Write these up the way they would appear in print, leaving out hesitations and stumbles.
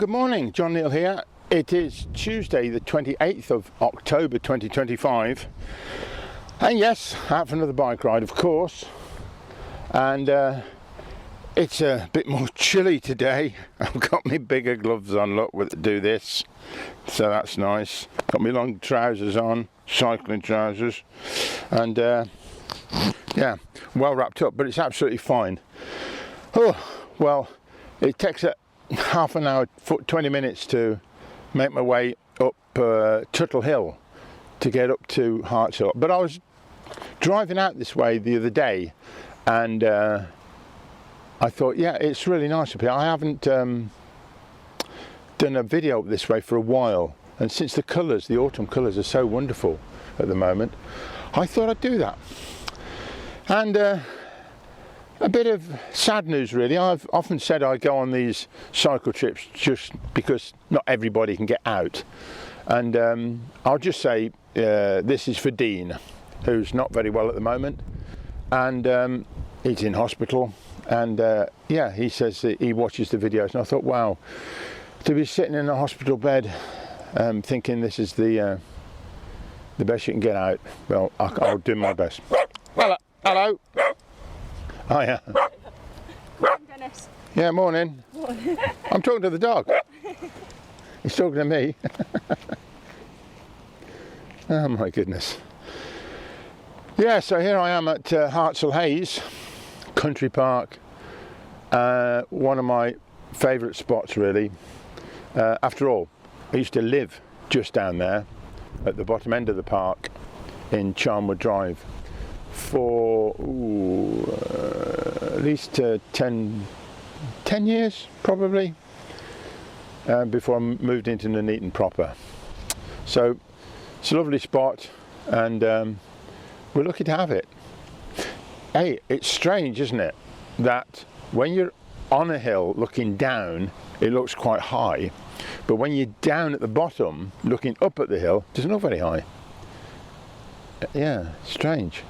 good morning, John Neal here. It is Tuesday the 28th of October 2025 and yes, out for another bike ride of course, and it's a bit more chilly today. I've got my bigger gloves on, look, to do this, so that's nice. Got my long trousers on, cycling trousers, and yeah, well wrapped up, but it's absolutely fine. Oh, well, it takes half an hour, 20 minutes to make my way up Tuttle Hill to get up to Harts Hill. But I was driving out this way the other day and I thought, yeah, it's really nice up here. I haven't done a video up this way for a while, and since the colours, the autumn colours are so wonderful at the moment, I thought I'd do that. And a bit of sad news really. I've often said I go on these cycle trips just because not everybody can get out, and I'll just say this is for Dean, who's not very well at the moment, and he's in hospital, and yeah, he says that he watches the videos, and I thought, wow, to be sitting in a hospital bed thinking this is the best you can get out. Well, I'll do my best. Hello. Oh yeah. Morning, Dennis. Yeah, morning. Morning. I'm talking to the dog. He's talking to me. Oh my goodness. Yeah, so here I am at Hartshill Hayes Country Park. One of my favourite spots really. After all, I used to live just down there at the bottom end of the park in Charnwood Drive for at least 10 years probably, before I moved into Nuneaton proper. So it's a lovely spot, and we're lucky to have it. Hey, it's strange, isn't it, that when you're on a hill looking down it looks quite high, but when you're down at the bottom looking up at the hill it doesn't look very high. Yeah, strange.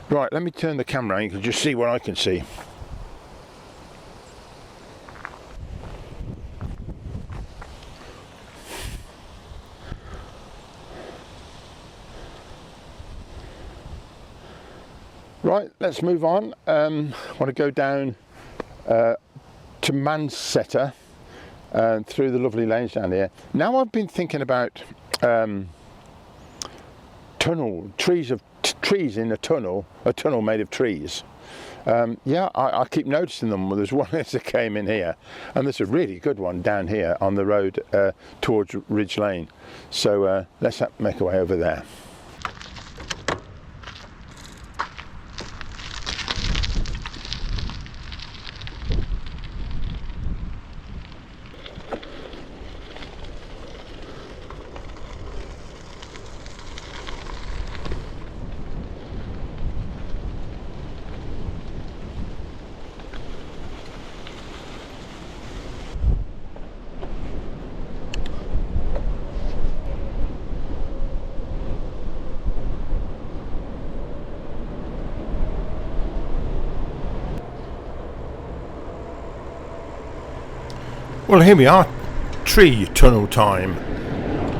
Right, let me turn the camera and you can just see what I can see. Right, let's move on. I want to go down to Mansetter through the lovely lanes down here. Now I've been thinking about trees in a tunnel made of trees. Yeah, I keep noticing them. There's one that came in here, and there's a really good one down here on the road towards Ridge Lane. So let's make our way over there. Well, here we are, tree tunnel time.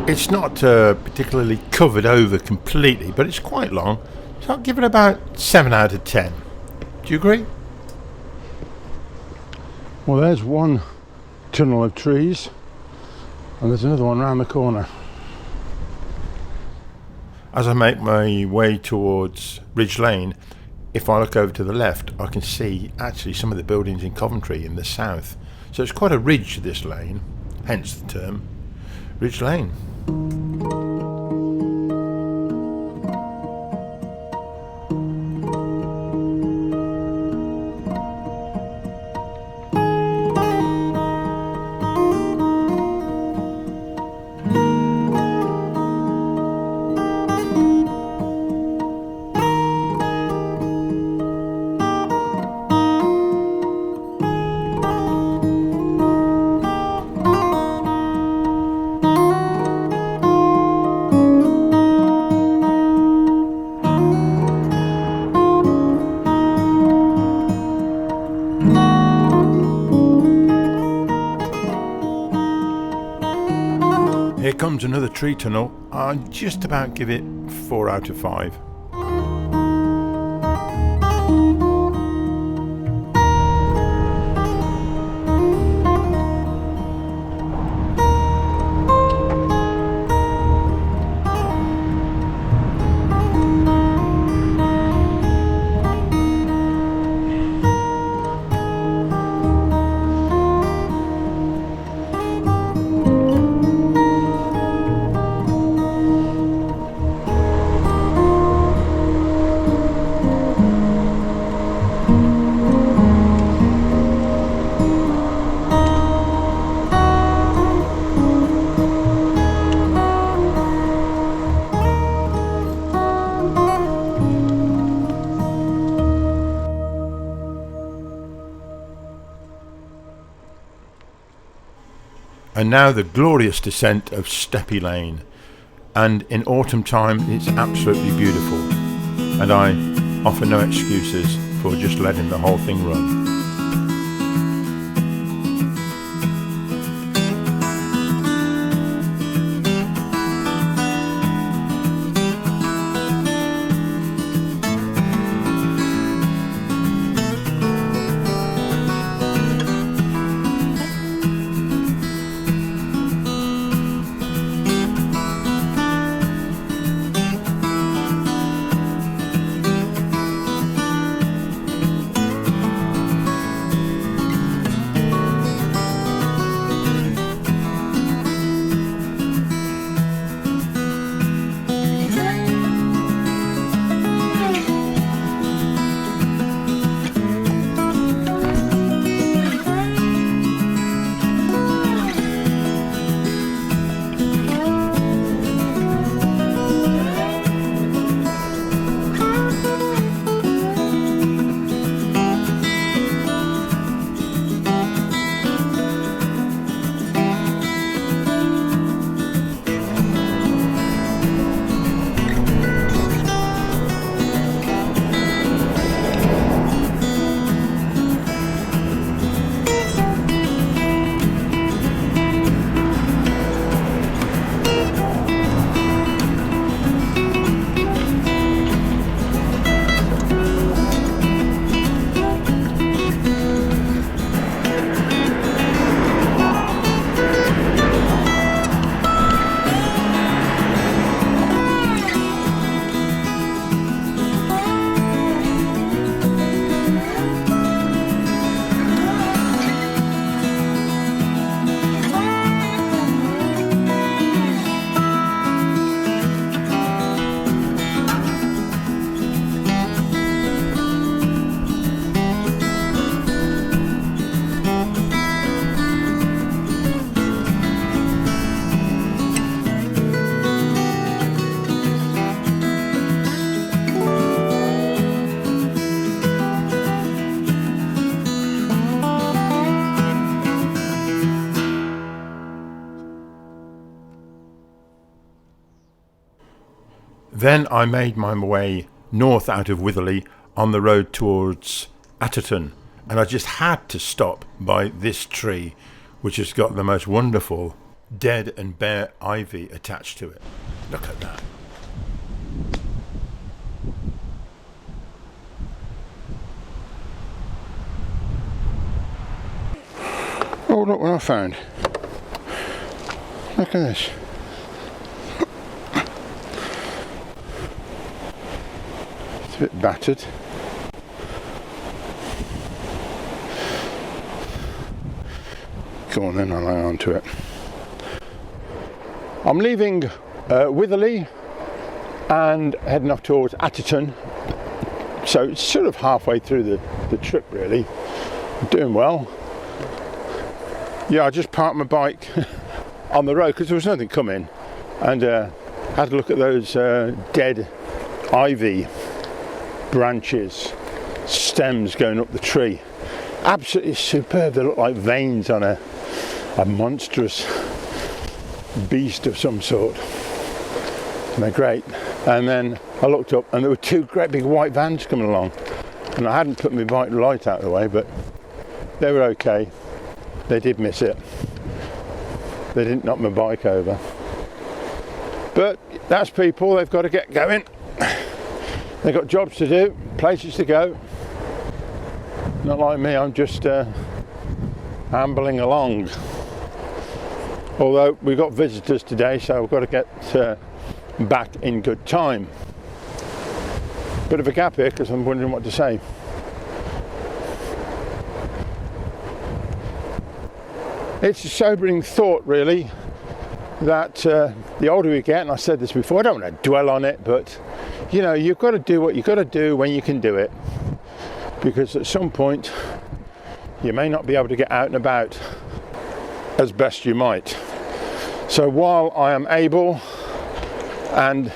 It's not particularly covered over completely, but it's quite long, so I'll give it about 7 out of 10. Do you agree? Well, there's one tunnel of trees, and there's another one round the corner. As I make my way towards Ridge Lane, if I look over to the left, I can see actually some of the buildings in Coventry in the south. So it's quite a ridge, this lane, hence the term Ridge Lane. comes another tree tunnel. I'd just about give it 4 out of 5. And now the glorious descent of Steppy Lane, and in autumn time it's absolutely beautiful, and I offer no excuses for just letting the whole thing run. Then I made my way north out of Witherley on the road towards Atherton, and I just had to stop by this tree, which has got the most wonderful dead and bare ivy attached to it. Look at that. Oh, look what I found. Look at this. It's a bit battered. Go on then, I'll hang on to it. I'm leaving Witherley and heading off towards Atherton. So it's sort of halfway through the trip really. I'm doing well. Yeah, I just parked my bike on the road because there was nothing coming, and had a look at those dead ivy branches, stems going up the tree. Absolutely superb. They look like veins on a monstrous beast of some sort. And they're great. And then I looked up and there were two great big white vans coming along, and I hadn't put my bike light out of the way, but they were okay. They did miss it. They didn't knock my bike over. But that's people, they've got to get going. They've got jobs to do, places to go. Not like me, I'm just ambling along. Although we've got visitors today, so we've got to get back in good time. Bit of a gap here because I'm wondering what to say. It's a sobering thought, really, that the older we get, and I said this before, I don't want to dwell on it, but you know, you've got to do what you've got to do when you can do it, because at some point you may not be able to get out and about as best you might. So while I am able and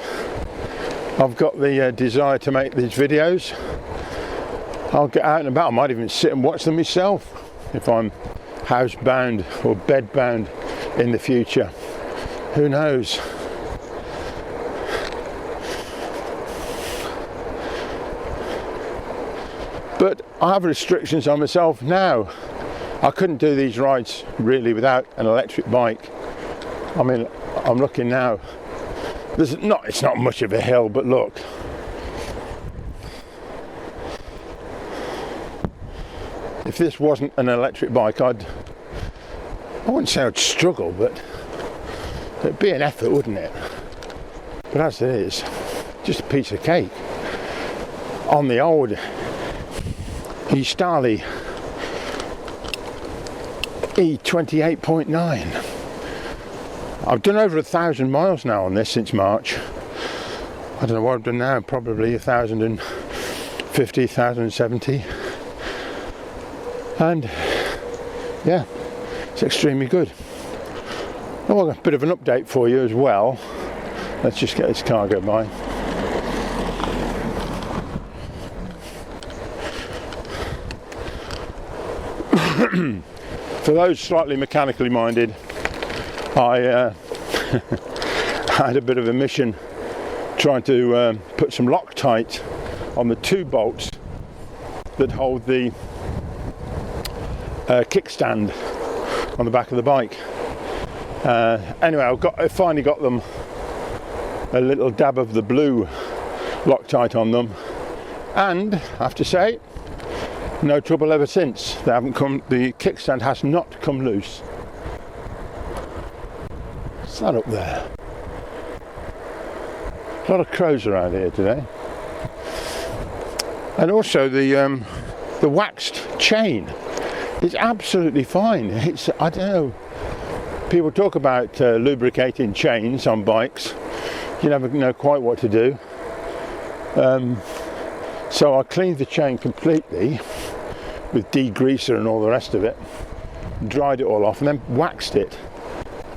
I've got the desire to make these videos, I'll get out and about. I might even sit and watch them myself if I'm housebound or bedbound in the future. Who knows? But I have restrictions on myself now. I couldn't do these rides really without an electric bike. I mean, I'm looking now. It's not much of a hill, but look. If this wasn't an electric bike, I wouldn't say I'd struggle, but it'd be an effort, wouldn't it? But as it is, just a piece of cake. On the old Stali E28.9. I've done over 1,000 miles now on this since March. I don't know what I've done now, probably 1,050, 1,070. And yeah, it's extremely good. Oh, a bit of an update for you as well. Let's just get this car go by. For those slightly mechanically minded, I had a bit of a mission trying to put some Loctite on the 2 bolts that hold the kickstand on the back of the bike. Anyway, I finally got them a little dab of the blue Loctite on them, and I have to say, no trouble ever since. The kickstand has not come loose. What's that up there? A lot of crows around here today. And also the waxed chain is absolutely fine. I don't know. People talk about lubricating chains on bikes. You never know quite what to do. So I cleaned the chain completely with degreaser and all the rest of it, dried it all off, and then waxed it.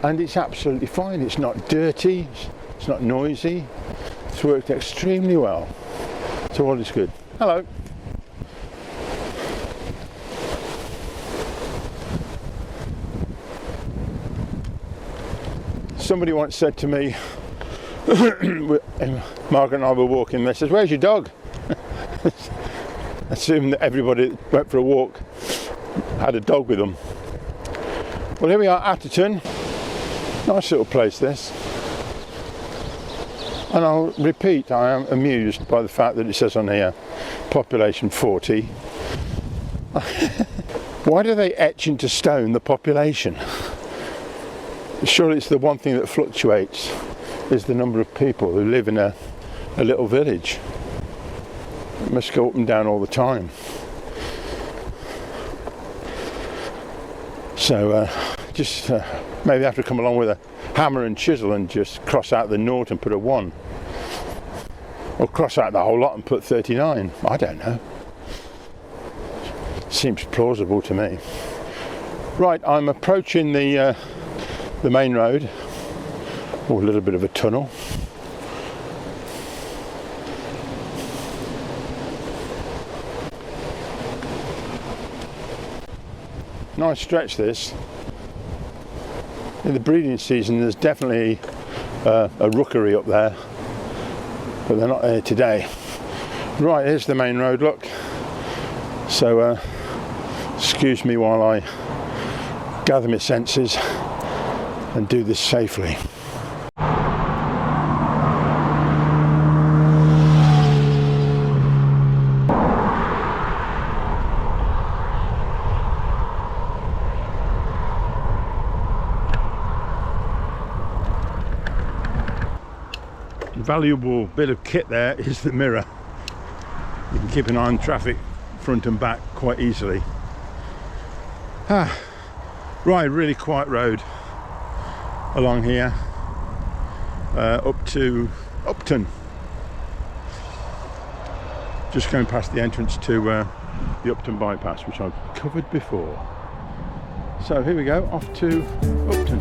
And it's absolutely fine. It's not dirty. It's not noisy. It's worked extremely well. So all is good. Hello. Somebody once said to me, Margaret and I were walking, they says, "Where's your dog?" Assumed that everybody that went for a walk had a dog with them. Well, here we are, Atherton. Nice little place, this. And I'll repeat, I am amused by the fact that it says on here, population 40. Why do they etch into stone the population? Surely it's the one thing that fluctuates is the number of people who live in a little village. It must go up and down all the time. So just maybe have to come along with a hammer and chisel and just cross out the 0 and put a 1. Or cross out the whole lot and put 39. I don't know. Seems plausible to me. Right, I'm approaching the main road, or a little bit of a tunnel. Nice stretch this. In the breeding season there's definitely a rookery up there, but they're not there today. Right, here's the main road, look. So excuse me while I gather my senses and do this safely. valuable bit of kit there is the mirror. You can keep an eye on traffic front and back quite easily. Right, really quiet road along here up to Upton. Just going past the entrance to the Upton bypass, which I've covered before. So here we go, off to Upton.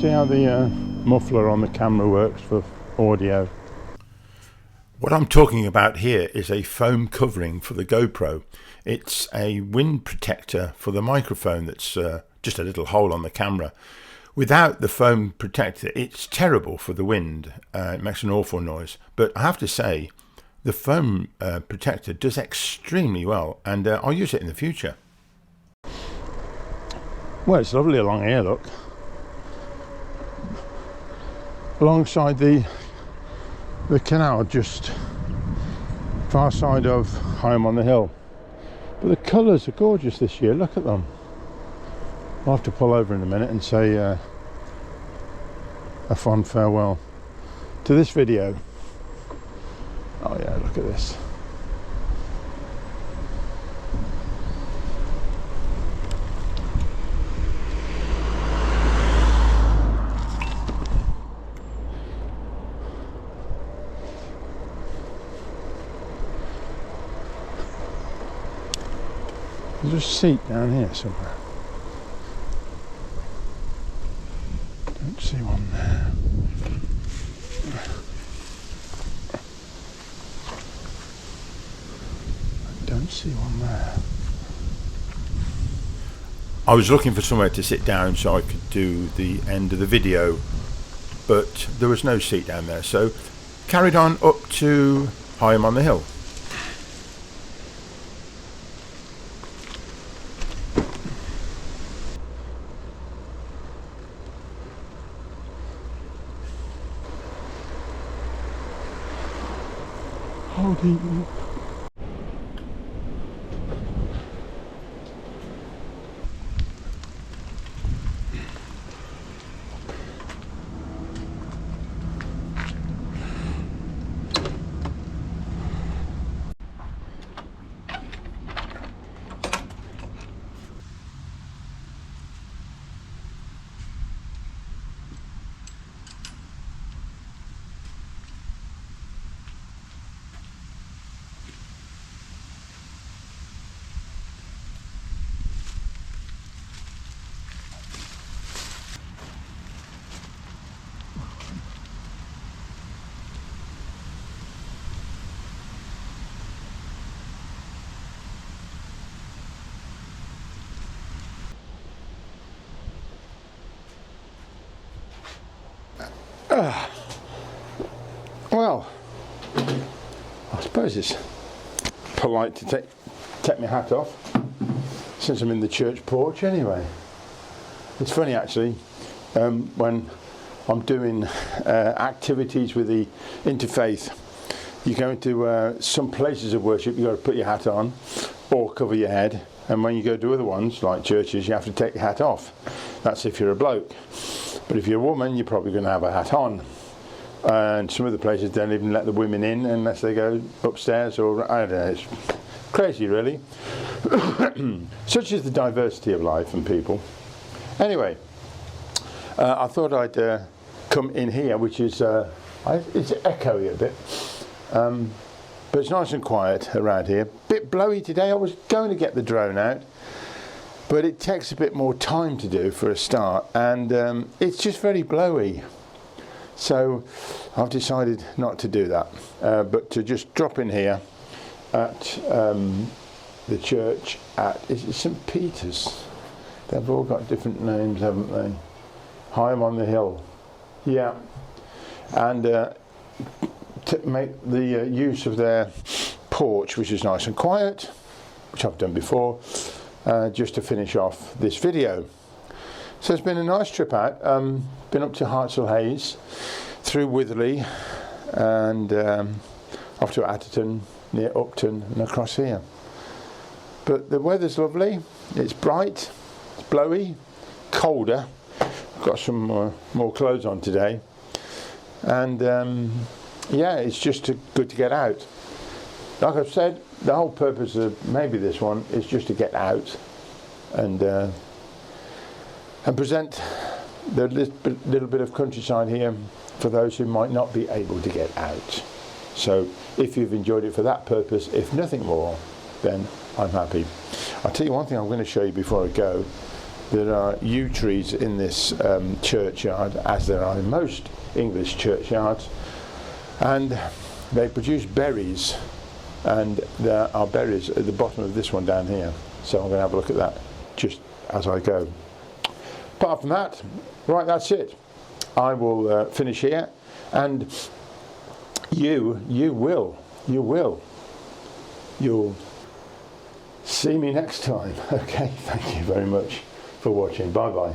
See how the muffler on the camera works for audio. What I'm talking about here is a foam covering for the GoPro. It's a wind protector for the microphone that's just a little hole on the camera. Without the foam protector, it's terrible for the wind. It makes an awful noise. But I have to say, the foam protector does extremely well, and I'll use it in the future. Well, it's lovely along here, look. Alongside the canal, just far side of Home on the Hill. But the colours are gorgeous this year, look at them. I'll have to pull over in a minute and say a fond farewell to this video. Oh yeah, look at this. There's a seat down here somewhere. Don't see one there. I don't see one there. I was looking for somewhere to sit down so I could do the end of the video, but there was no seat down there, so carried on up to Home on the Hill. Holding. Well, I suppose it's polite to take my hat off. since I'm in the church porch anyway. It's funny actually, when I'm doing activities with the interfaith, you go into some places of worship, you've got to put your hat on or cover your head, and when you go to other ones like churches, you have to take your hat off. That's if you're a bloke, but if you're a woman, you're probably going to have a hat on. And some of the places don't even let the women in unless they go upstairs, or I don't know, it's crazy really. Such is the diversity of life and people. Anyway, I thought I'd come in here, which is it's echoey a bit, but it's nice and quiet around here. Bit blowy today. I was going to get the drone out, but it takes a bit more time to do for a start, and it's just very blowy. So I've decided not to do that, but to just drop in here at the church at, is it St. Peter's? They've all got different names, haven't they? High on the hill. Yeah. And to make the use of their porch, which is nice and quiet, which I've done before, just to finish off this video. So it's been a nice trip out. Been up to Hartsell Hayes, through Witherley, and off to Atherton, near Upton, and across here. But the weather's lovely. It's bright, it's blowy, colder. I've got some more clothes on today, and yeah, it's just good to get out. Like I've said, the whole purpose of maybe this one is just to get out and present the little bit of countryside here for those who might not be able to get out. So if you've enjoyed it for that purpose, if nothing more, then I'm happy. I'll tell you one thing I'm going to show you before I go. There are yew trees in this churchyard, as there are in most English churchyards, and they produce berries, and there are berries at the bottom of this one down here. So I'm going to have a look at that just as I go. Apart from that, right, that's it. I will finish here, and you'll see me next time. Okay, thank you very much for watching. Bye bye.